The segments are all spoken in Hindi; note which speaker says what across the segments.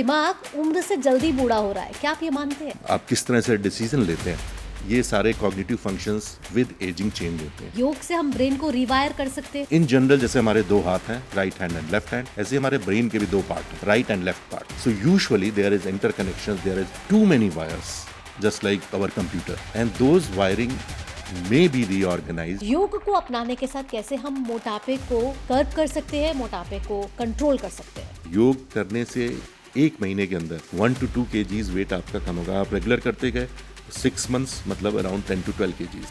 Speaker 1: दिमाग उम्र से जल्दी बूढ़ा हो रहा है, क्या आप ये मानते हैं?
Speaker 2: आप किस तरह से डिसीजन लेते हैं, ये सारे cognitive functions with ageing change होते हैं।
Speaker 1: योग से हम ब्रेन को रिवायर कर सकते हैं।
Speaker 2: इन जनरल जैसे हमारे दो हाथ हैं, right hand and left hand, ऐसे हमारे ब्रेन के भी दो पार्ट हैं, right and left part. So usually there is interconnection, there is too many wires just like our computer and those wiring may be reorganized.
Speaker 1: योग को अपनाने के साथ कैसे हम मोटापे को कर्ब कर सकते हैं, मोटापे को कंट्रोल कर सकते हैं?
Speaker 2: योग करने से एक महीने के अंदर 1 to 2 kgs वेट आपका कम होगा। आप रेगुलर करते गए 6 months मतलब अराउंड 10 to 12 kgs।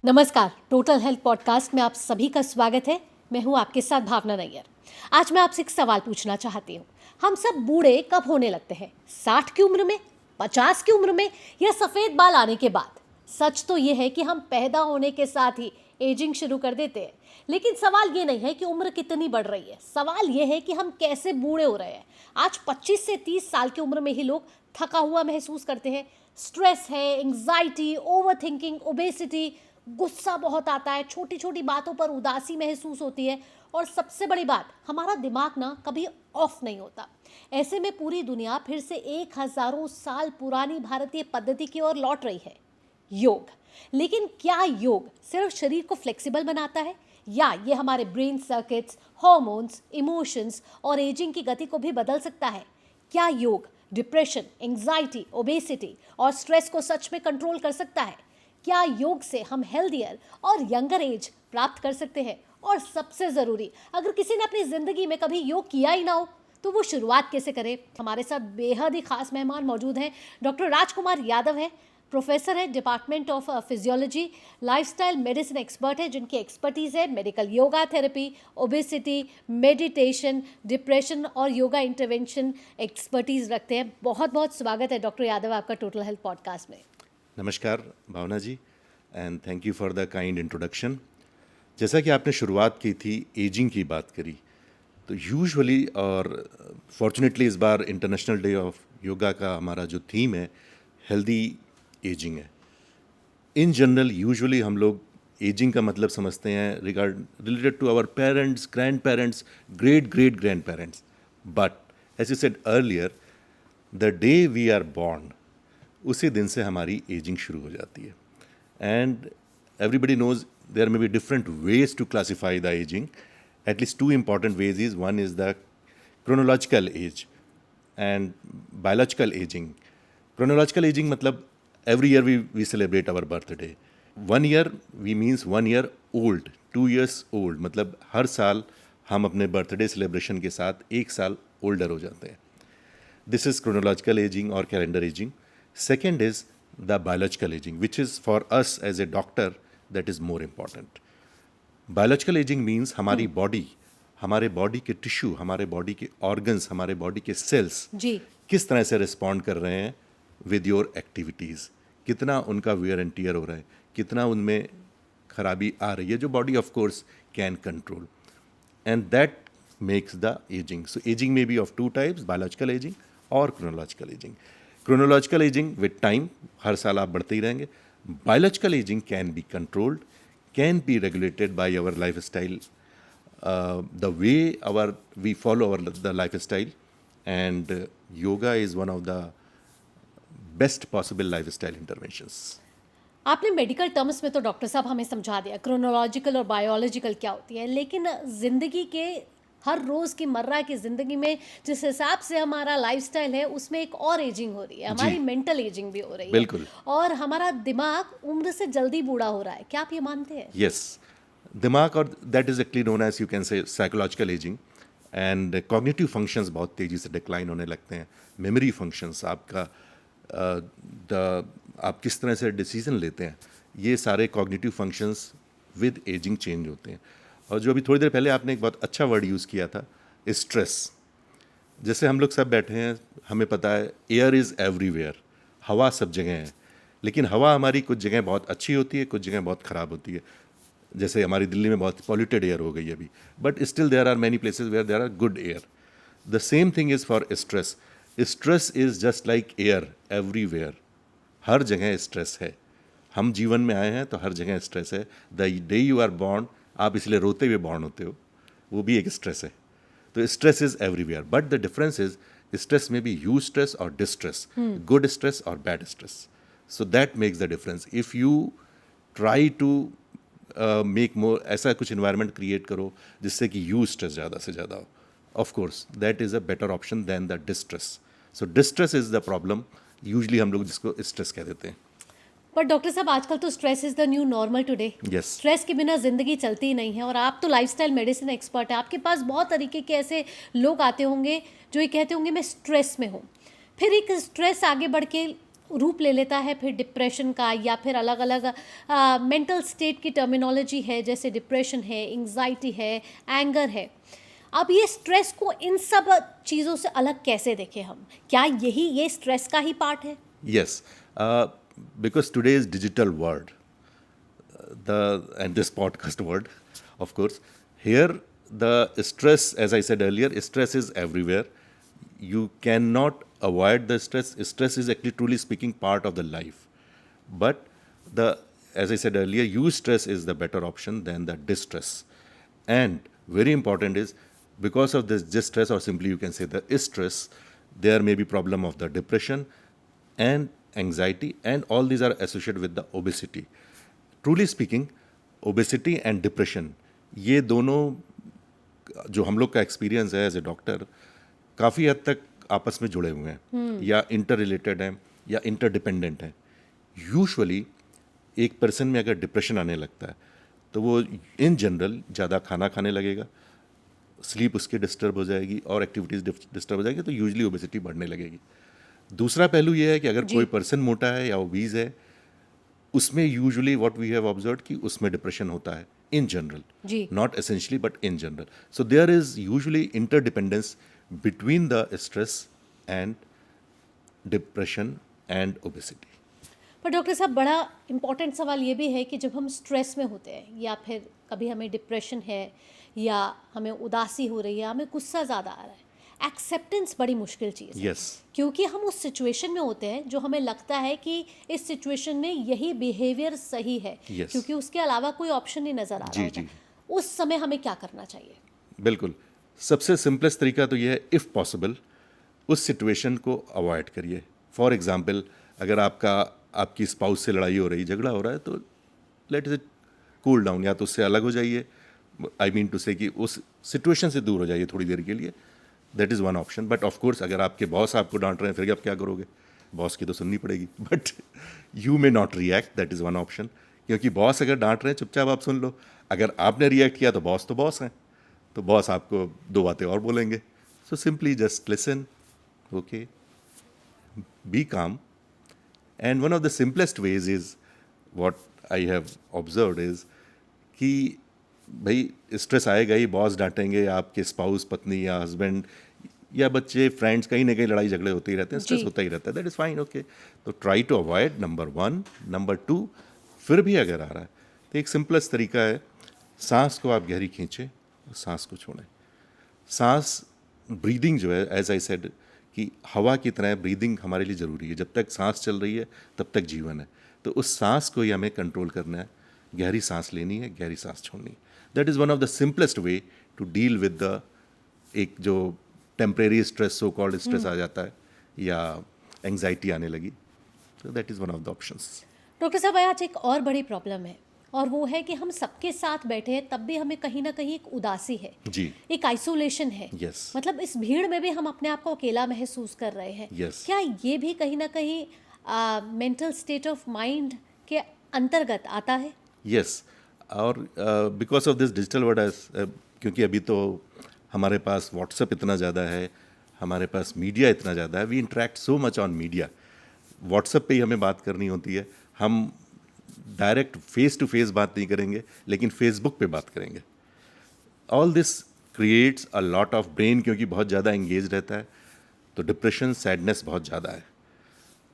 Speaker 1: नमस्कार, टोटल हेल्थ पॉडकास्ट में आप सभी का स्वागत है। मैं हूं आपके साथ भावना नैयर। आज मैं आपसे एक सवाल पूछना चाहती हूं। हम सब बूढ़े कब होने लगते हैं? 60 की उम्र में, 50 की उम्र में, या सफेद बाल आने के बाद? सच तो ये है कि हम पैदा होने के साथ ही एजिंग शुरू कर देते हैं। लेकिन सवाल ये नहीं है कि उम्र कितनी बढ़ रही है, सवाल ये है कि हम कैसे बूढ़े हो रहे हैं। आज 25 से 30 साल की उम्र में ही लोग थका हुआ महसूस करते हैं। स्ट्रेस है, एंग्जाइटी, ओवर थिंकिंग, ओबेसिटी, गुस्सा बहुत आता है, छोटी छोटी बातों पर उदासी महसूस होती है, और सबसे बड़ी बात, हमारा दिमाग ना कभी ऑफ नहीं होता। ऐसे में पूरी दुनिया फिर से 1000 साल पुरानी भारतीय पद्धति की ओर लौट रही है, योग। लेकिन क्या योग सिर्फ शरीर को फ्लेक्सिबल बनाता है, या ये हमारे ब्रेन सर्किट्स, हार्मोन्स, इमोशंस और एजिंग की गति को भी बदल सकता है? क्या योग डिप्रेशन, एंग्जाइटी, ओबेसिटी और स्ट्रेस को सच में कंट्रोल कर सकता है? क्या योग से हम हेल्दियर और यंगर एज प्राप्त कर सकते हैं? और सबसे ज़रूरी, अगर किसी ने अपनी ज़िंदगी में कभी योग किया ही ना हो तो वो शुरुआत कैसे करे? हमारे साथ बेहद ही खास मेहमान मौजूद हैं। डॉक्टर राजकुमार यादव है, प्रोफेसर है, department of physiology, lifestyle medicine expert है, जिनकी एक्सपर्टीज़ है medical yoga therapy, obesity, meditation, depression और योगा इंटरवेंशन एक्सपर्टीज़ रखते हैं। बहुत बहुत स्वागत है डॉक्टर यादव आपका टोटल हेल्थ पॉडकास्ट में।
Speaker 2: नमस्कार Bhavna ji, and thank you for the kind introduction. जैसा कि आपने शुरुआत की थी, एजिंग की बात करी, तो यूजुअली और फॉर्चुनेटली इस बार इंटरनेशनल डे ऑफ योगा का हमारा जो थीम है हेल्दी एजिंग है। इन जनरल यूजुअली हम लोग एजिंग का मतलब समझते हैं related to our parents, grand parents, great great grand parents. But as you said earlier, the day we are born, उसी दिन से हमारी एजिंग शुरू हो जाती है। And everybody knows there may be different ways to classify the ageing. At least two important ways is, one is the chronological age and biological aging. Chronological aging मतलब every year we celebrate our birthday. 1 year we means 1 year old, 2 years old मतलब हर साल हम अपने बर्थडे सेलिब्रेशन के साथ 1 साल ओल्डर हो जाते हैं। This is chronological aging or calendar aging. Second is the biological aging, which is for us as a doctor that is more important. Biological ageing means हमारी बॉडी, हमारे बॉडी के टिश्यू, हमारे बॉडी के ऑर्गन्स, हमारे बॉडी के सेल्स किस तरह से रिस्पॉन्ड कर रहे हैं विद योर एक्टिविटीज़, कितना उनका वेयर एंड टीयर हो रहा है, कितना उनमें खराबी आ रही है, जो body of course can control, and that makes the aging. So aging में be of two types, biological aging और chronological aging. Chronological aging with time, हर साल आप बढ़ते ही रहेंगे। Biological aging can be controlled, can be regulated by our lifestyle, the way we follow the lifestyle, and yoga is one of the best possible lifestyle interventions.
Speaker 1: आपने मेडिकल टर्म्स में तो डॉक्टर साहब हमें समझा दिया क्रोनोलॉजिकल और बायोलॉजिकल क्या होती है, लेकिन ज़िंदगी के हर रोज़ की मर्रा की ज़िंदगी में जिस हिसाब से हमारा लाइफस्टाइल है, उसमें एक और एजिंग हो रही है, हमारी मेंटल एजिंग भी हो रही है।
Speaker 2: बिल्कुल।
Speaker 1: और हमारा दिमाग उम्र से जल्दी बूढ़ा हो रहा है, क्या आप ये मानते हैं?
Speaker 2: Yes, दिमाग, और that is actually known as, you can say, psychological ageing. And cognitive functions बहुत तेज़ी से डिक्लाइन होने लगते हैं। मेमोरी फंक्शंस, आपका आप किस तरह से डिसीजन लेते हैं, ये सारे cognitive functions with ageing change होते हैं। और जो अभी थोड़ी देर पहले आपने एक बहुत अच्छा वर्ड यूज़ किया था, स्ट्रेस। जैसे हम लोग सब बैठे हैं, हमें पता है एयर इज़ एवरीवेयर, हवा सब जगह है, लेकिन हवा हमारी कुछ जगह बहुत अच्छी होती है, कुछ जगह बहुत ख़राब होती है। जैसे हमारी दिल्ली में बहुत पॉल्यूटेड एयर हो गई है अभी, but still there are many places where there are good air. The same thing is for stress. Stress is just like air everywhere, हर जगह स्ट्रेस है। हम जीवन में आए हैं तो हर जगह स्ट्रेस है। The day you are born, आप इसलिए रोते हुए बॉर्न होते हो, वो भी एक स्ट्रेस है. तो stress is everywhere, but the difference is stress may be eustress और डिस्ट्रेस, गुड स्ट्रेस और bad stress. So that makes the difference. If you try to make more, ऐसा कुछ इन्वायरमेंट क्रिएट करो जिससे कि यूज स्ट्रेस ज़्यादा से ज़्यादा हो, of course that is a better option than the distress. So distress is the problem, usually हम लोग जिसको स्ट्रेस कह देते हैं.
Speaker 1: पर डॉक्टर साहब आजकल तो stress is the new normal today.
Speaker 2: Yes.
Speaker 1: Stress के बिना जिंदगी चलती ही नहीं है. और आप तो लाइफस्टाइल मेडिसिन एक्सपर्ट हैं, आपके पास बहुत तरीके के ऐसे लोग आते होंगे जो ये कहते होंगे मैं स्ट्रेस में हूँ. फिर एक स्ट्रेस आगे बढ़ के रूप ले लेता है फिर डिप्रेशन का, या फिर अलग अलग मेंटल स्टेट की टर्मिनोलॉजी है, जैसे डिप्रेशन है, एंग्जाइटी है, एंगर है. अब ये स्ट्रेस को इन सब चीज़ों से अलग कैसे देखें हम? क्या यही ये स्ट्रेस का ही पार्ट है?
Speaker 2: Yes, because today's digital world, and this podcast world, of course, here the stress, as I said earlier, stress is everywhere. You cannot avoid the stress. Stress is actually, truly speaking, part of the life. But as I said earlier, use stress is the better option than the distress. And very important is, because of this distress, or simply you can say the stress, there may be problem of the depression and anxiety, and all these are associated with the obesity. Truly speaking, obesity and depression, ये दोनों जो हम लोग का एक्सपीरियंस है एज ए डॉक्टर, काफ़ी हद तक आपस में जुड़े हुए हैं, या इंटर रिलेटेड हैं, या इंटर डिपेंडेंट हैं. यूजुअली एक पर्सन में अगर डिप्रेशन आने लगता है तो वो इन जनरल ज़्यादा खाना खाने लगेगा, स्लीप उसकी डिस्टर्ब हो जाएगी, और एक्टिविटीज़ डिस्टर्ब हो जाएगी, तो यूजुअली ओबेसिटी बढ़ने लगेगी. दूसरा पहलू ये है कि अगर कोई पर्सन मोटा है या ओबीज है, उसमें usually what we have observed कि उसमें डिप्रेशन होता है in general, not essentially but in general. So there is usually interdependence between the stress and depression and obesity.
Speaker 1: पर डॉक्टर साहब बड़ा इम्पॉर्टेंट सवाल ये भी है कि जब हम स्ट्रेस में होते हैं, या फिर कभी हमें डिप्रेशन है, या हमें उदासी हो रही है, हमें गुस्सा ज़्यादा आ रहा है, एक्सेप्टेंस बड़ी मुश्किल चीज़ है.
Speaker 2: Yes.
Speaker 1: क्योंकि हम उस सिचुएशन में होते हैं जो हमें लगता है कि इस सिचुएशन में यही बिहेवियर सही है,
Speaker 2: Yes.
Speaker 1: क्योंकि उसके अलावा कोई ऑप्शन नहीं नज़र आ रहा
Speaker 2: जी,
Speaker 1: होता.
Speaker 2: जी.
Speaker 1: उस समय हमें क्या करना चाहिए?
Speaker 2: बिल्कुल, सबसे सिंपलेस्ट तरीका तो ये है, इफ़ पॉसिबल उस सिचुएशन को अवॉइड करिए. फॉर एग्जांपल, अगर आपकी स्पाउस से लड़ाई हो रही, झगड़ा हो रहा है, तो लेट इट कूल डाउन, या तो उससे अलग हो जाइए, आई मीन टू से कि उस सिचुएशन से दूर हो जाइए थोड़ी देर के लिए. That is one option. But of course अगर आपके बॉस आपको डांट रहे हैं, फिर आप क्या करोगे? बॉस की तो सुननी पड़ेगी. But you may not react, that is one option. क्योंकि बॉस अगर डांट रहे हैं, चुपचाप आप सुन लो. अगर आपने रिएक्ट किया तो बॉस हैं, तो बॉस आपको दो बातें और बोलेंगे. So simply just listen, okay, be calm. And one of the simplest ways is what I have observed is कि भाई स्ट्रेस आएगा ही, बॉस डांटेंगे, आपके स्पाउस, पत्नी या हस्बैंड या बच्चे, फ्रेंड्स, कहीं ना कहीं लड़ाई झगड़े होते ही रहते हैं, स्ट्रेस होता ही रहता है. That is fine, okay. तो try to avoid, number 1. Number 2, फिर भी अगर आ रहा है तो एक सिंपलेस्ट तरीका है, सांस को आप गहरी खींचें, सांस को छोड़ें. सांस ब्रीदिंग जो है, एज आई सेड, कि हवा की तरह ब्रीदिंग हमारे लिए ज़रूरी है. जब तक सांस चल रही है तब तक जीवन है. तो उस सांस को ही हमें कंट्रोल करना है. गहरी सांस लेनी है, गहरी सांस छोड़नी है. That is one of the simplest way to deal with the एक जो temporary stress, so called stress आ जाता है, या एंग्जाइटी आने लगी. तो that is one of the options.
Speaker 1: Doctor साहब आज एक और बड़ी प्रॉब्लम है, और वो है कि हम सबके साथ बैठे हैं तब भी हमें कहीं ना कहीं एक उदासी है
Speaker 2: जी.
Speaker 1: एक आइसोलेशन है.
Speaker 2: Yes.
Speaker 1: मतलब इस भीड़ में भी हम अपने आप को अकेला महसूस कर रहे हैं.
Speaker 2: Yes.
Speaker 1: क्या ये भी कहीं ना कहीं मेंटल स्टेट ऑफ माइंड के अंतर्गत आता है?
Speaker 2: यस. और because of this digital world, क्योंकि अभी तो हमारे पास व्हाट्सएप इतना ज़्यादा है, हमारे पास मीडिया इतना ज़्यादा है, we interact so much on media. WhatsApp पे ही हमें बात करनी होती है. हम डायरेक्ट फेस टू फेस बात नहीं करेंगे, लेकिन फेसबुक पे बात करेंगे. All this creates a lot of brain, क्योंकि बहुत ज़्यादा एंगेज रहता है, तो डिप्रेशन, सैडनेस बहुत ज़्यादा है.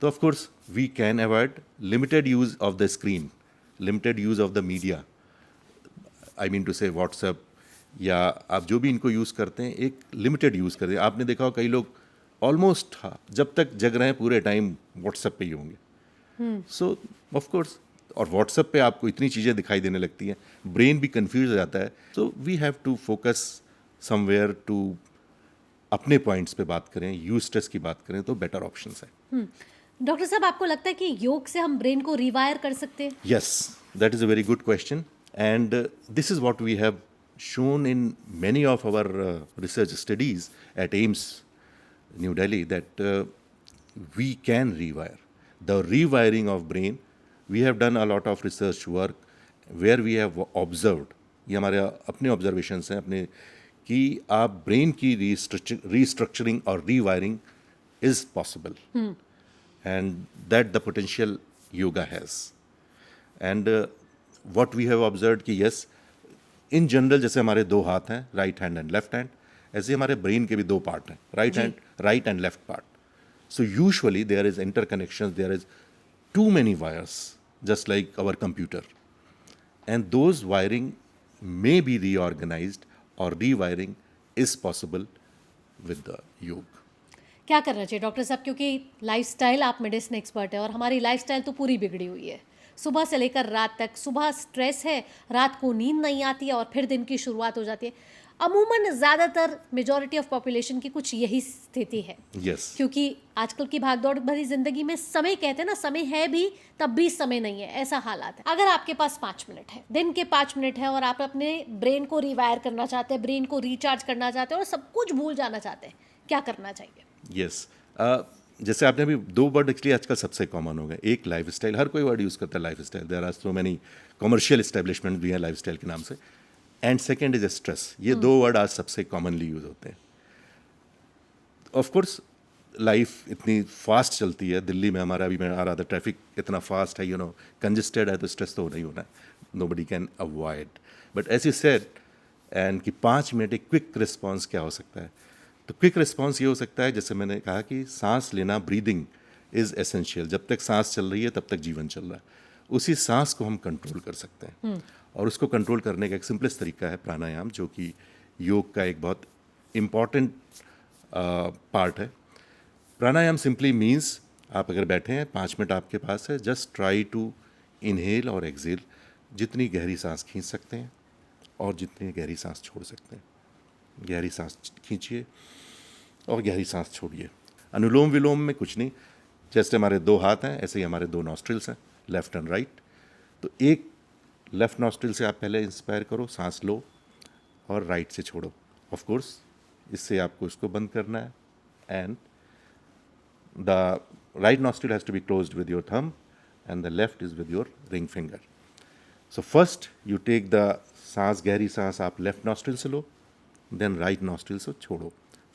Speaker 2: तो of course we can avoid limited use of the screen, limited use of the media, I mean to say WhatsApp, या आप जो भी इनको यूज़ करते हैं, एक लिमिटेड यूज़ करें. आपने देखा हो कई लोग ऑलमोस्ट जब तक जग रहे हैं पूरे टाइम व्हाट्सएप पे ही होंगे. सो ऑफ कोर्स, और व्हाट्सएप पे आपको इतनी चीज़ें दिखाई देने लगती हैं, ब्रेन भी कंफ्यूज हो जाता है. So we have to focus somewhere to अपने पॉइंट्स पे बात करें, यूस्ट्रेस की बात करें, तो बेटर ऑप्शंस है.
Speaker 1: डॉक्टर साहब, आपको लगता है कि योग से हम ब्रेन को रिवायर कर सकते हैं?
Speaker 2: Yes, that is a very good question. And this is what we have shown in many of our research studies at AIMS, New Delhi, that we can rewire. The rewiring of brain, we have done a lot of research work where we have observed, ये हमारे अपने ऑब्जर्वेशंस हैं अपने, कि आप ब्रेन की रीस्ट्रक्चरिंग और rewiring is possible, and that the potential yoga has. And what we have observed कि yes, in general जैसे हमारे दो हाथ हैं, right hand and left hand, ऐसे हमारे ब्रेन के भी दो पार्ट हैं, right hand, right and left part. So usually there is interconnections, there is too many wires, just like our computer. And those wiring may be reorganized or rewiring is possible with the yoga.
Speaker 1: क्या करना चाहिए डॉक्टर साहब, क्योंकि लाइफस्टाइल, आप मेडिसिन एक्सपर्ट है और हमारी लाइफस्टाइल तो पूरी बिगड़ी हुई है. सुबह से लेकर रात तक, सुबह स्ट्रेस है, रात को नींद नहीं आती है और फिर दिन की शुरुआत हो जाती है. अमूमन ज़्यादातर मेजॉरिटी ऑफ पॉपुलेशन की कुछ यही स्थिति है.
Speaker 2: Yes.
Speaker 1: क्योंकि आजकल की भागदौड़ भरी जिंदगी में समय, कहते हैं ना, समय है भी तब भी समय नहीं है, ऐसा हालात है. अगर आपके पास 5 मिनट है, दिन के 5 मिनट है, और आप अपने ब्रेन को रिवायर करना चाहते हैं, ब्रेन को रिचार्ज करना चाहते हैं और सब कुछ भूल जाना चाहते हैं, क्या करना चाहिए?
Speaker 2: यस, जैसे आपने अभी दो वर्ड एक्चुअली आजकल सबसे कॉमन हो गए. एक लाइफ स्टाइल, हर कोई वर्ड यूज़ करता है life style, there are so many commercial establishment भी हैं लाइफ स्टाइल के नाम से. And second is stress. ये दो वर्ड आज सबसे कॉमनली यूज होते हैं. ऑफ कोर्स लाइफ इतनी फास्ट चलती है, दिल्ली में हमारा अभी मैं आ रहा था, ट्रैफिक इतना फास्ट है, कंजेस्टेड है, तो स्ट्रेस तो होना ही होना है, nobody can avoid. But as you said, and कि 5 मिनट एक क्विक रिस्पॉन्स क्या हो सकता है, तो क्विक रिस्पॉन्स ये हो सकता है, जैसे मैंने कहा कि सांस लेना, ब्रीदिंग इज़ एसेंशियल. जब तक सांस चल रही है तब तक जीवन चल रहा है. उसी सांस को हम कंट्रोल कर सकते हैं, और उसको कंट्रोल करने का एक सिंपलेस्ट तरीका है प्राणायाम, जो कि योग का एक बहुत इम्पॉर्टेंट पार्ट है. प्राणायाम सिंपली मीन्स, आप अगर बैठे हैं, 5 मिनट आपके पास है, जस्ट ट्राई टू इनहेल और एक्सेल. जितनी गहरी सांस खींच सकते हैं और जितनी गहरी सांस छोड़ सकते हैं. गहरी सांस खींचिए और गहरी सांस छोड़िए. अनुलोम विलोम में कुछ नहीं, जैसे हमारे दो हाथ हैं ऐसे ही हमारे दो नॉस्ट्रिल्स हैं, लेफ्ट एंड राइट. तो एक लेफ्ट नॉस्ट्रिल से आप पहले इंस्पायर करो, सांस लो, और राइट से छोड़ो. ऑफ कोर्स इससे आपको इसको बंद करना है, and the right nostril has to be closed with your thumb and the left is with your ring finger. So first you take the सांस, गहरी सांस आप लेफ्ट नॉस्ट्रिल से लो, देन राइट नॉस्ट्रिल से छोड़ो,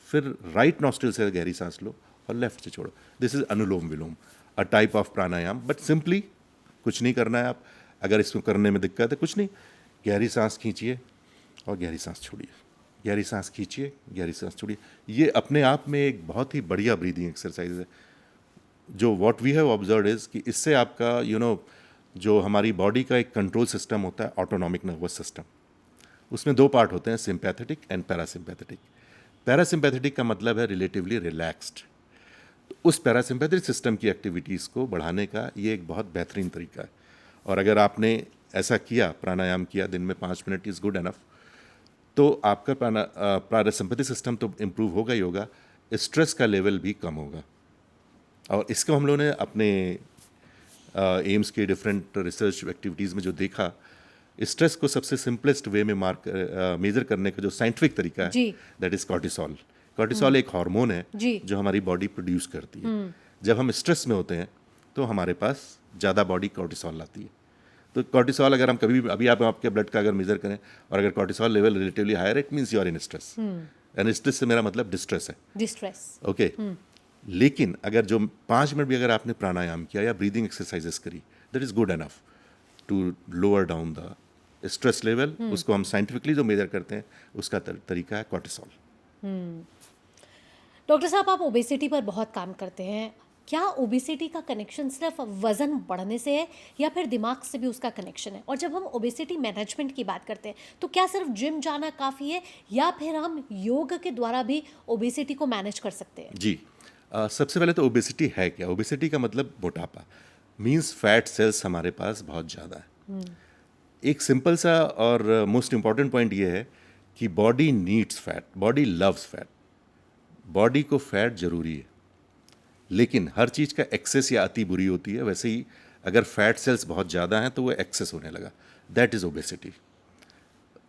Speaker 2: फिर राइट नॉस्ट्रिल से गहरी सांस लो और लेफ्ट से छोड़ो. This is anulom vilom, a type of pranayama. But simply कुछ नहीं करना है. आप अगर इसको करने में दिक्कत है, कुछ नहीं, गहरी सांस खींचिए और गहरी सांस छोड़िए, गहरी सांस खींचिए, गहरी सांस छोड़िए. ये अपने आप में एक बहुत ही बढ़िया ब्रीदिंग एक्सरसाइज है, जो what we have observed is कि इससे आपका जो हमारी बॉडी का एक कंट्रोल सिस्टम होता है, ऑटोनॉमिक नर्वस सिस्टम, उसमें दो पार्ट होते हैं, सिंपैथेटिक एंड पैरासिम्पैथेटिक. पैरासिम्पैथेटिक का मतलब है रिलेटिवली रिलैक्स्ड. तो उस पैरासिम्पैथेटिक सिस्टम की एक्टिविटीज़ को बढ़ाने का ये एक बहुत बेहतरीन तरीका है. और अगर आपने ऐसा किया, प्राणायाम किया, दिन में 5 मिनट इज़ गुड एनफ, तो आपका पैरासिम्पैथिक सिस्टम तो इम्प्रूव होगा ही होगा, स्ट्रेस का लेवल भी कम होगा. और इसको हम लोगों ने अपने एम्स के डिफरेंट रिसर्च एक्टिविटीज़ में जो देखा, स्ट्रेस को सबसे सिंपलेस्ट वे में मेजर करने का जो साइंटिफिक तरीका है, दैट इज़ कॉर्टिसोल. कॉर्टिसोल एक हार्मोन है जो हमारी बॉडी प्रोड्यूस करती है. जब हम स्ट्रेस में होते हैं तो हमारे पास ज़्यादा बॉडी कॉर्टिसोल लाती है. तो कॉर्टिसोल अगर हम कभी भी, अभी आप आपके ब्लड का अगर मेजर करें और अगर cortisol level relatively higher, it means you are in stress. And stress से मेरा मतलब डिस्ट्रेस है,
Speaker 1: डिस्ट्रेस.
Speaker 2: ओके. लेकिन अगर जो 5 मिनट भी अगर आपने प्राणायाम किया या ब्रीदिंग एक्सरसाइजेस करी, that is good enough to lower down the stress level. उसको हम साइंटिफिकली जो मेजर करते हैं उसका तरीका है कॉर्टिसोल.
Speaker 1: डॉक्टर साहब, आप ओबेसिटी पर बहुत काम करते हैं. क्या ओबेसिटी का कनेक्शन सिर्फ वज़न बढ़ने से है या फिर दिमाग से भी उसका कनेक्शन है? और जब हम ओबेसिटी मैनेजमेंट की बात करते हैं तो क्या सिर्फ जिम जाना काफ़ी है या फिर हम योग के द्वारा भी ओबेसिटी को मैनेज कर सकते हैं?
Speaker 2: जी, सबसे पहले तो ओबेसिटी है क्या? ओबेसिटी का मतलब मोटापा, मीन्स फैट सेल्स हमारे पास बहुत ज़्यादा है. एक सिंपल सा और मोस्ट इम्पॉर्टेंट पॉइंट ये है कि body needs fat, body loves fat, body को फैट जरूरी है, लेकिन हर चीज़ का एक्सेस या अति बुरी होती है। वैसे ही अगर फैट सेल्स बहुत ज़्यादा हैं तो वो एक्सेस होने लगा, that is obesity.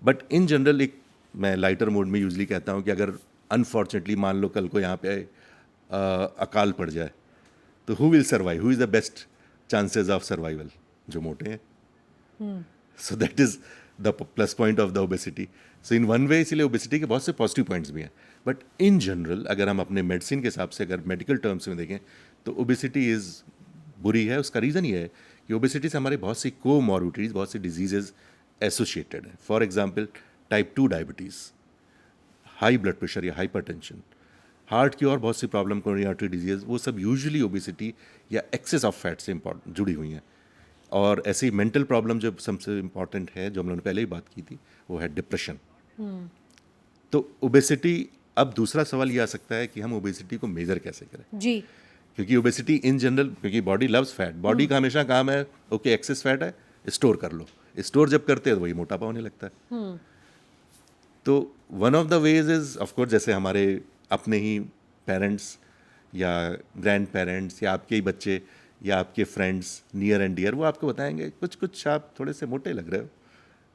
Speaker 2: But in general एक मैं लाइटर मोड में यूजली कहता हूँ कि अगर अनफॉर्चुनेटली मान लो कल को यहाँ पे अकाल पड़ जाए तो who will survive, who is the best chances of survival? जो मोटे हैं। So that is the plus point of the obesity. So in one way इसीलिए ओबेसिटी के बहुत से पॉजिटिव पॉइंट्स भी हैं, बट इन जनरल अगर हम अपने मेडिसिन के हिसाब से, अगर मेडिकल टर्म्स में देखें तो ओबेसिटी इज़ बुरी है। उसका रीज़न ये है कि ओबेसिटी से हमारे बहुत सी कोमॉर्बिडिटीज़, बहुत सी डिजीजेज एसोसिएटेड हैं। For example type 2 diabetes, high blood pressure या हाइपरटेंशन, हार्ट की और बहुत सी प्रॉब्लम, कोरोनरी आर्टरी डिजीज, वो सब यूजुअली ओबेसिटी या एक्सेस ऑफ फैट से जुड़ी हुई हैं। और ऐसी मेंटल प्रॉब्लम जो सबसे इम्पॉर्टेंट है, जो हम लोगों ने पहले ही बात की थी, वो है डिप्रेशन। तो ओबेसिटी, अब दूसरा सवाल ये आ सकता है कि हम ओबेसिटी को मेजर कैसे करें?
Speaker 1: जी।
Speaker 2: क्योंकि ओबेसिटी इन जनरल, क्योंकि बॉडी लव्स फैट, बॉडी का हमेशा काम है ओके एक्सेस फैट है, स्टोर कर लो। स्टोर जब करते हैं तो वही मोटापा होने लगता है। तो one of the ways is of course, जैसे हमारे अपने ही पेरेंट्स या ग्रैंड पेरेंट्स या आपके ही बच्चे या आपके फ्रेंड्स नियर एंड डियर, वो आपको बताएंगे कुछ कुछ आप थोड़े से मोटे लग रहे हो,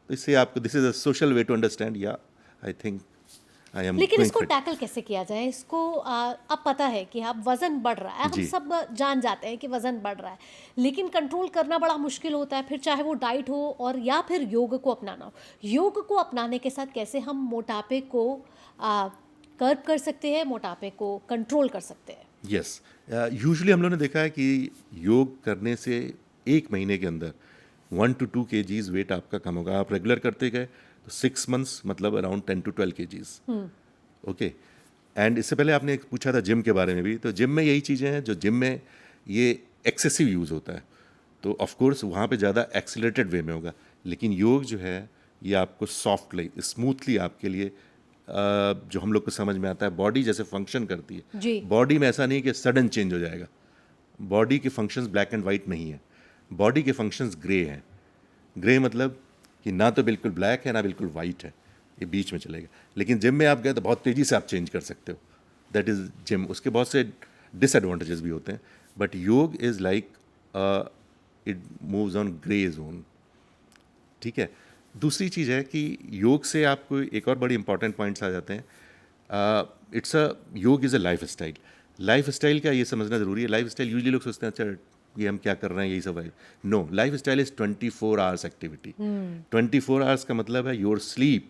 Speaker 2: तो इससे आपको, this is a social way to understand, या आई थिंक आई एम
Speaker 1: लेकिन
Speaker 2: गोइंग
Speaker 1: इसको
Speaker 2: फिट।
Speaker 1: टैकल कैसे किया जाए? इसको अब पता है कि अब वजन बढ़ रहा है, हम
Speaker 2: जी।
Speaker 1: सब जान जाते हैं कि वजन बढ़ रहा है, लेकिन कंट्रोल करना बड़ा मुश्किल होता है। फिर चाहे वो डाइट हो और या फिर योग को अपनाना हो, योग को अपनाने के साथ कैसे हम मोटापे को कर्ब कर सकते हैं, मोटापे को कंट्रोल कर सकते हैं?
Speaker 2: यस, यूजुअली हम लोगों ने देखा है कि योग करने से 1 महीने के अंदर 1 to 2 kgs वेट आपका कम होगा। आप रेगुलर करते गए तो 6 months मतलब around 10 to 12 kgs। Okay. And इससे पहले आपने एक पूछा था जिम के बारे में भी, तो जिम में यही चीज़ें हैं जो जिम में ये एक्सेसिव यूज़ होता है, तो ऑफ कोर्स वहाँ पे ज़्यादा एक्सीलरेटेड वे में होगा। लेकिन योग जो है ये आपको सॉफ्टली, स्मूथली आपके लिए, जो हम लोग को समझ में आता है, बॉडी जैसे फंक्शन करती है,
Speaker 1: जी।
Speaker 2: बॉडी में ऐसा नहीं कि सडन चेंज हो जाएगा। बॉडी के फंक्शंस ब्लैक एंड वाइट नहीं है, बॉडी के फंक्शंस ग्रे हैं। ग्रे मतलब कि ना तो बिल्कुल ब्लैक है ना बिल्कुल वाइट है, ये बीच में चलेगा। लेकिन जिम में आप गए तो बहुत तेज़ी से आप चेंज कर सकते हो, दैट इज़ जिम। उसके बहुत से डिसएडवांटेजेस भी होते हैं, बट योग is like it moves on grey zone. ठीक है। दूसरी चीज़ है कि योग से आपको एक और बड़ी इंपॉर्टेंट पॉइंट्स आ जाते हैं। इट्स अ योग is a life style. Life style का ये समझना ज़रूरी है। लाइफ स्टाइल यूजली लोग सोचते हैं अच्छा ये हम क्या कर रहे हैं, यही सब है। No, life style is 24 hours activity. 24 hours का मतलब है your sleep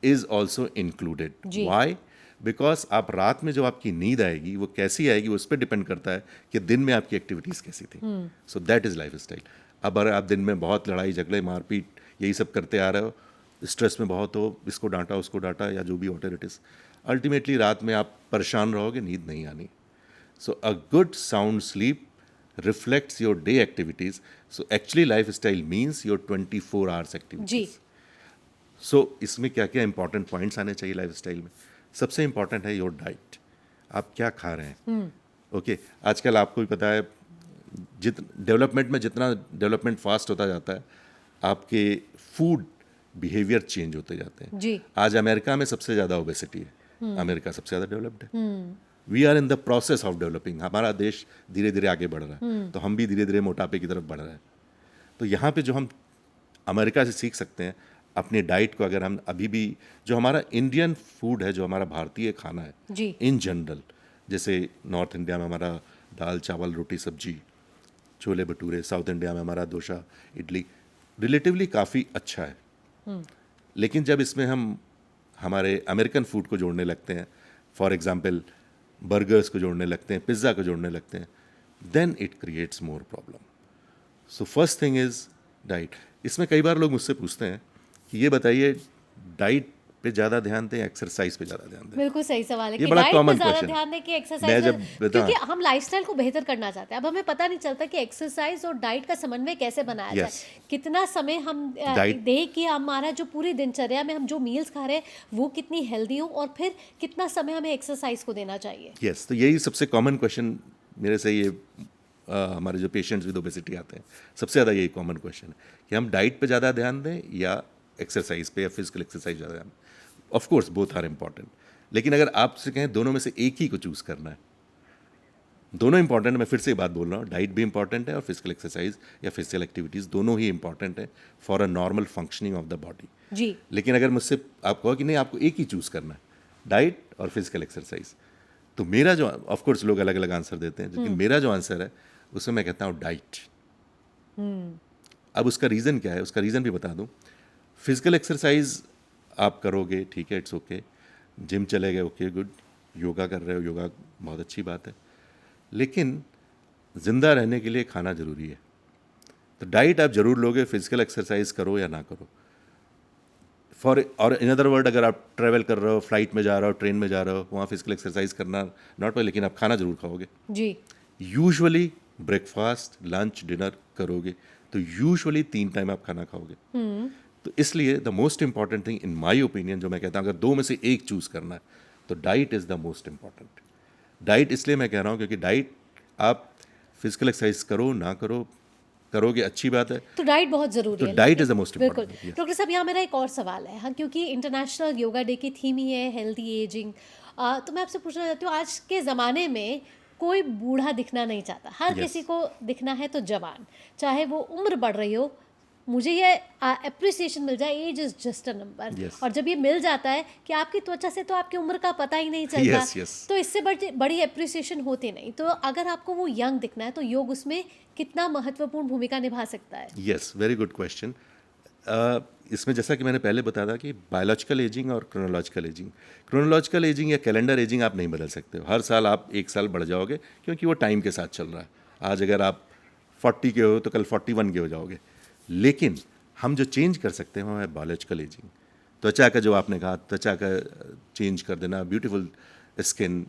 Speaker 2: is also included.
Speaker 1: जी।
Speaker 2: वाई? बिकॉज आप रात में जो आपकी नींद आएगी वो कैसी आएगी, वो उस पर डिपेंड करता है कि दिन में आपकी एक्टिविटीज़ कैसी थी। So that is life style. अब अगर आप दिन में बहुत लड़ाई झगड़े मारपीट यही सब करते आ रहे हो, स्ट्रेस में बहुत हो, इसको डांटा उसको डांटा या जो भी व्हाटएवर इट इज़, अल्टीमेटली रात में आप परेशान रहोगे, नींद नहीं आनी। So a good sound sleep reflects your day activities. So actually lifestyle means your 24 hours activities.
Speaker 1: जी।
Speaker 2: सो इसमें क्या क्या इंपॉर्टेंट पॉइंट्स आने चाहिए लाइफस्टाइल में? सबसे इंपॉर्टेंट है योर डाइट, आप क्या खा रहे हैं। ओके, आजकल आपको भी पता है डेवलपमेंट में जितना डेवलपमेंट फास्ट होता जाता है, आपके फूड बिहेवियर चेंज होते जाते हैं।
Speaker 1: जी।
Speaker 2: आज अमेरिका में सबसे ज़्यादा ओबेसिटी है, अमेरिका सबसे ज़्यादा डेवलप्ड है। We are in the process of developing. हमारा देश धीरे धीरे आगे बढ़ रहा है, तो हम भी धीरे धीरे मोटापे की तरफ बढ़ रहे हैं। तो यहाँ पे जो हम अमेरिका से सीख सकते हैं, अपनी डाइट को अगर हम अभी भी, जो हमारा इंडियन फूड है, जो हमारा भारतीय खाना है
Speaker 1: जी।
Speaker 2: इन जनरल, जैसे नॉर्थ इंडिया में हमारा दाल चावल रोटी सब्जी छोले भटूरे, साउथ इंडिया में हमारा डोसा इडली, रिलेटिवली काफ़ी अच्छा है। लेकिन जब इसमें हम हमारे अमेरिकन फूड को जोड़ने लगते हैं, फॉर एग्जांपल बर्गर्स को जोड़ने लगते हैं, पिज़्ज़ा को जोड़ने लगते हैं, then it creates more problem. So first thing is diet. इसमें कई बार लोग मुझसे पूछते हैं कि ये बताइए डाइट पे ज़्यादा ध्यान दें, एक्सरसाइज पे ज़्यादा ध्यान दें।
Speaker 1: बिल्कुल सही सवाल है
Speaker 2: ये
Speaker 1: कि
Speaker 2: बड़ा
Speaker 1: डाइट पे
Speaker 2: common
Speaker 1: ज़्यादा
Speaker 2: question है।
Speaker 1: ध्यान दें कि
Speaker 2: मैं
Speaker 1: एक्सरसाइज,
Speaker 2: जब
Speaker 1: क्योंकि हम लाइफस्टाइल को बेहतर करना चाहते हैं। अब हमें पता नहीं चलता कि एक्सरसाइज और डाइट का समन्वय कैसे बनाया
Speaker 2: Yes.
Speaker 1: जाए, कितना समय हम
Speaker 2: Diet-
Speaker 1: दें कि हमारा जो पूरी दिनचर्या में हम जो मील्स खा रहे हैं वो कितनी हेल्दी हो, और फिर कितना समय हमें एक्सरसाइज को देना चाहिए।
Speaker 2: यस, तो यही सबसे कॉमन क्वेश्चन मेरे से ये हमारे जो पेशेंट्स विद ओबेसिटी आते हैं, सबसे ज़्यादा यही कॉमन क्वेश्चन है कि हम डाइट पे ज़्यादा ध्यान दें या एक्सरसाइज पे, या फिजिकल एक्सरसाइज ज़्यादा ध्यान दें। Of course both are important, लेकिन अगर आपसे कहें दोनों में से एक ही को चूज़ करना है, दोनों इंपॉर्टेंट है। मैं फिर से बात बोल रहा हूँ, डाइट भी इंपॉर्टेंट है और फिजिकल एक्सरसाइज या फिजिकल एक्टिविटीज़ दोनों ही इंपॉर्टेंट है for a normal functioning of the body.
Speaker 1: जी।
Speaker 2: लेकिन अगर मुझसे आप कहो कि नहीं आपको एक ही चूज़ करना है, डाइट और फिजिकल एक्सरसाइज, तो मेरा जो, ऑफ कोर्स लोग अलग अलग आंसर देते हैं, लेकिन मेरा जो आंसर है उसमें मैं कहता हूँ डाइट। अब उसका रीज़न क्या है, उसका रीज़न भी बता दूँ। फिजिकल एक्सरसाइज आप करोगे, ठीक है, इट्स ओके, जिम चले गए, ओके गुड, योगा कर रहे हो, योगा बहुत अच्छी बात है, लेकिन ज़िंदा रहने के लिए खाना ज़रूरी है। तो डाइट आप ज़रूर लोगे, फिजिकल एक्सरसाइज करो या ना करो। और इन अदर वर्ड, अगर आप ट्रैवल कर रहे हो, फ्लाइट में जा रहे हो, ट्रेन में जा रहे हो, वहाँ फिजिकल एक्सरसाइज करना नॉट, लेकिन आप खाना ज़रूर खाओगे।
Speaker 1: जी।
Speaker 2: यूजुअली ब्रेकफास्ट, लंच, डिनर करोगे, तो यूजुअली 3 टाइम आप खाना खाओगे। तो इसलिए the most important thing in my opinion, जो मैं कहता हूँ अगर दो में से एक चूज़ करना है तो diet is the most important. Diet इसलिए मैं कह रहा हूँ क्योंकि डाइट, आप फिजिकल एक्सरसाइज करो ना करो, करोगे अच्छी बात है,
Speaker 1: तो डाइट बहुत ज़रूरी
Speaker 2: तो
Speaker 1: है।
Speaker 2: डाइट इज़ द मोस्ट
Speaker 1: बिल्कुल।
Speaker 2: इंपॉर्टेंट।
Speaker 1: डॉक्टर साहब, यहाँ मेरा एक और सवाल है, हाँ, क्योंकि इंटरनेशनल योगा डे की थीम ही है हेल्दी एजिंग। तो मैं आपसे पूछना चाहती हूँ, आज के ज़माने में कोई बूढ़ा दिखना नहीं चाहता, हर
Speaker 2: Yes.
Speaker 1: किसी को दिखना है तो जवान, चाहे वो उम्र बढ़ रही हो। मुझे ये अप्रिसिएशन मिल जाए, age is just a number.
Speaker 2: Yes.
Speaker 1: और जब ये मिल जाता है कि आपकी त्वचा से तो आपकी उम्र का पता ही नहीं चलता,
Speaker 2: Yes, yes.
Speaker 1: तो इससे बड़ी अप्रिसिएशन होती नहीं। तो अगर आपको वो यंग दिखना है तो योग उसमें कितना महत्वपूर्ण भूमिका निभा सकता है?
Speaker 2: Yes, very good question. इसमें जैसा कि मैंने पहले बताया था कि बायोलॉजिकल एजिंग और क्रोनोलॉजिकल एजिंग या कैलेंडर एजिंग आप नहीं बदल सकते हो। हर साल आप 1 साल बढ़ जाओगे, क्योंकि वो टाइम के साथ चल रहा है। आज अगर आप 40 के हो तो कल 41 के हो जाओगे। लेकिन हम जो चेंज कर सकते हैं वो है बायोलॉजिकल एजिंग। त्वचा का, जो आपने कहा, त्वचा का चेंज कर देना, beautiful skin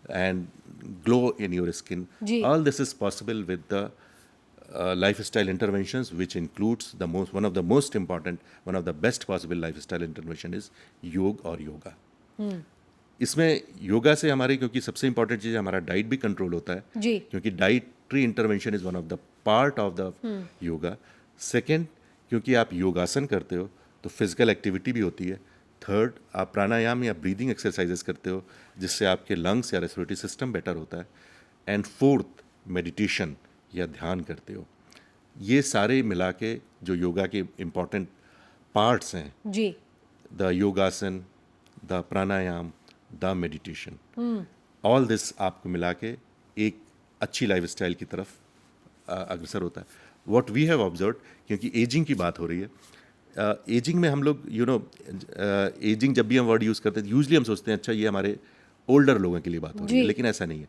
Speaker 2: and glow in your skin.
Speaker 1: जी।
Speaker 2: All this is possible with the lifestyle interventions, which includes one of the most important, one of the best possible lifestyle intervention is योग और योगा। इसमें योगा से हमारी, क्योंकि सबसे इंपॉर्टेंट चीज़ हमारा डाइट भी कंट्रोल होता है,
Speaker 1: जी।
Speaker 2: क्योंकि dietary intervention is one of the part of the yoga. Second, क्योंकि आप योगासन करते हो तो फिजिकल एक्टिविटी भी होती है। थर्ड, आप प्राणायाम या ब्रीदिंग एक्सरसाइजेस करते हो, जिससे आपके लंग्स या रेस्पिरेटरी सिस्टम बेटर होता है। एंड फोर्थ, मेडिटेशन या ध्यान करते हो। ये सारे मिला के जो योगा के इम्पॉर्टेंट पार्ट्स हैं,
Speaker 1: जी।
Speaker 2: द योगासन, the pranayama, the meditation, all this आपको मिला के एक अच्छी लाइफस्टाइल की तरफ अग्रसर होता है। व्हाट वी हैव ऑब्जर्व, क्योंकि एजिंग की बात हो रही है, एजिंग में हम लोग एजिंग जब भी हम वर्ड यूज़ करते हैं यूजली हम सोचते हैं अच्छा ये हमारे ओल्डर लोगों के लिए बात हो रही है,
Speaker 1: जी।
Speaker 2: लेकिन ऐसा नहीं है।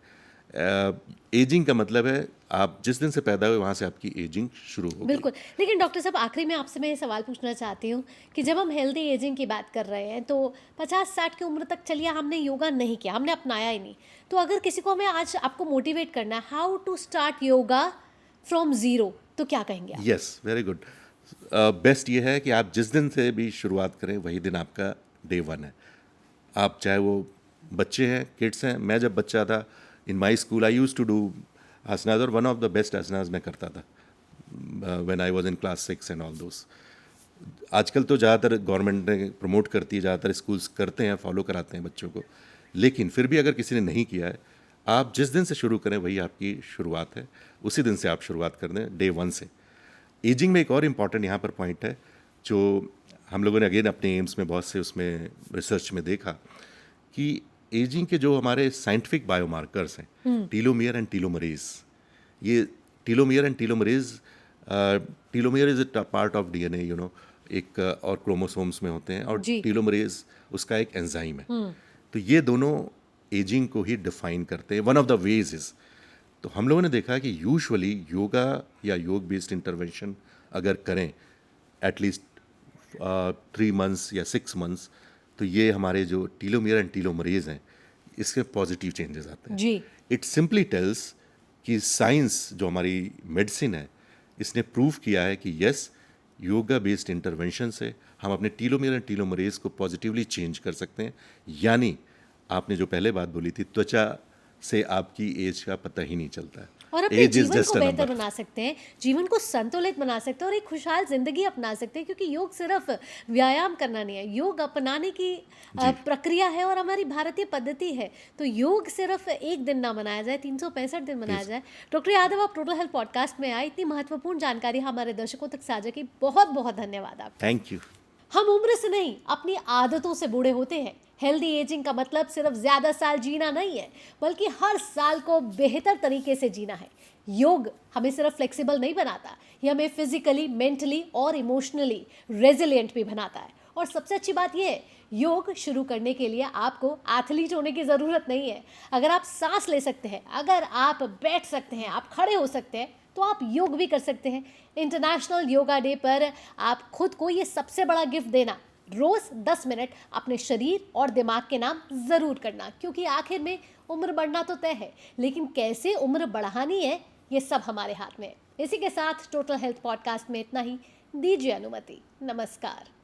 Speaker 2: एजिंग का मतलब है आप जिस दिन से पैदा हुए वहाँ से आपकी एजिंग शुरू हो गई।
Speaker 1: बिल्कुल। लेकिन डॉक्टर साहब, आखिरी में आपसे मैं ये सवाल पूछना चाहती हूँ कि जब हम हेल्दी एजिंग की बात कर रहे हैं तो 50-60 की उम्र तक चलिए हमने योगा नहीं किया, हमने अपनाया ही नहीं, तो अगर किसी को हमें आज आपको मोटिवेट करना है how to start yoga from zero, तो क्या कहेंगे आप?
Speaker 2: Yes, very good. बेस्ट ये है कि आप जिस दिन से भी शुरुआत करें वही दिन आपका डे 1 है। आप चाहे वो बच्चे हैं, किड्स हैं। मैं जब बच्चा था, in my school I use to do asanas, और one of the best asanas मैं करता था when I was in class 6 and all those. आजकल तो ज़्यादातर गवर्नमेंट ने प्रमोट करती है, ज़्यादातर स्कूल्स करते हैं, फॉलो कराते हैं बच्चों को। लेकिन फिर भी अगर किसी ने नहीं किया है, आप जिस दिन से शुरू करें वही आपकी शुरुआत है, उसी दिन से आप शुरुआत कर दें, डे 1 से। एजिंग में एक और इम्पॉर्टेंट यहाँ पर पॉइंट है, जो हम लोगों ने अगेन अपने एम्स में बहुत से उसमें रिसर्च में देखा कि एजिंग के जो हमारे साइंटिफिक बायोमार्कर्स हैं, टीलोमियर एंड टीलोमरेज, ये telomere and telomerase, telomere is a part of DNA, एक और क्रोमोसोम्स में होते हैं, और
Speaker 1: जी।
Speaker 2: टीलोमरेज उसका एक एंजाइम है। तो ये दोनों एजिंग को ही डिफाइन करते हैं। One of the ways is, तो हम लोगों ने देखा कि यूजुअली योगा या योग बेस्ड इंटरवेंशन अगर करें एटलीस्ट 3 मंथ्स या 6 मंथ्स, तो ये हमारे जो टीलोमियर एंड टीलोमरेज हैं इसके पॉजिटिव चेंजेस आते हैं।
Speaker 1: जी।
Speaker 2: इट सिंपली टेल्स कि साइंस जो हमारी मेडिसिन है, इसने प्रूव किया है कि यस, योगा बेस्ड इंटरवेंशन से हम अपने टीलोमियर एंड टीलोमरेज को पॉजिटिवली चेंज कर सकते हैं। यानी आपने जो पहले बात बोली थी, त्वचा से आपकी एज का पता ही नहीं चलता है।
Speaker 1: और अपने
Speaker 2: एज इज
Speaker 1: जीवन
Speaker 2: जस्ट
Speaker 1: को
Speaker 2: अ
Speaker 1: बेहतर
Speaker 2: नंबर।
Speaker 1: बना सकते हैं, जीवन को संतुलित बना सकते हैं और एक खुशहाल जिंदगी अपना सकते हैं, क्योंकि योग सिर्फ व्यायाम करना नहीं है, योग अपनाने की
Speaker 2: जी।
Speaker 1: प्रक्रिया है और हमारी भारतीय पद्धति है। तो योग सिर्फ एक दिन ना मनाया जाए, 365 दिन मनाया
Speaker 2: Yes.
Speaker 1: जाए। डॉक्टर यादव, आप टोटल हेल्थ पॉडकास्ट में आए, इतनी महत्वपूर्ण जानकारी हमारे दर्शकों तक साझा की, बहुत बहुत धन्यवाद आपका।
Speaker 2: Thank you.
Speaker 1: हम उम्र से नहीं, अपनी आदतों से बूढ़े होते हैं। हेल्दी एजिंग का मतलब सिर्फ ज्यादा साल जीना नहीं है, बल्कि हर साल को बेहतर तरीके से जीना है। योग हमें सिर्फ फ्लेक्सिबल नहीं बनाता, ये हमें फिजिकली, मेंटली और इमोशनली रेजिलिएंट भी बनाता है। और सबसे अच्छी बात यह है, योग शुरू करने के लिए आपको एथलीट होने की ज़रूरत नहीं है। अगर आप सांस ले सकते हैं, अगर आप बैठ सकते हैं, आप खड़े हो सकते हैं, तो आप योग भी कर सकते हैं। इंटरनेशनल योगा डे पर आप खुद को ये सबसे बड़ा गिफ्ट देना, रोज 10 मिनट अपने शरीर और दिमाग के नाम जरूर करना, क्योंकि आखिर में उम्र बढ़ना तो तय है, लेकिन कैसे उम्र बढ़ानी है ये सब हमारे हाथ में है। इसी के साथ टोटल हेल्थ पॉडकास्ट में इतना ही। दीजिए अनुमति। नमस्कार।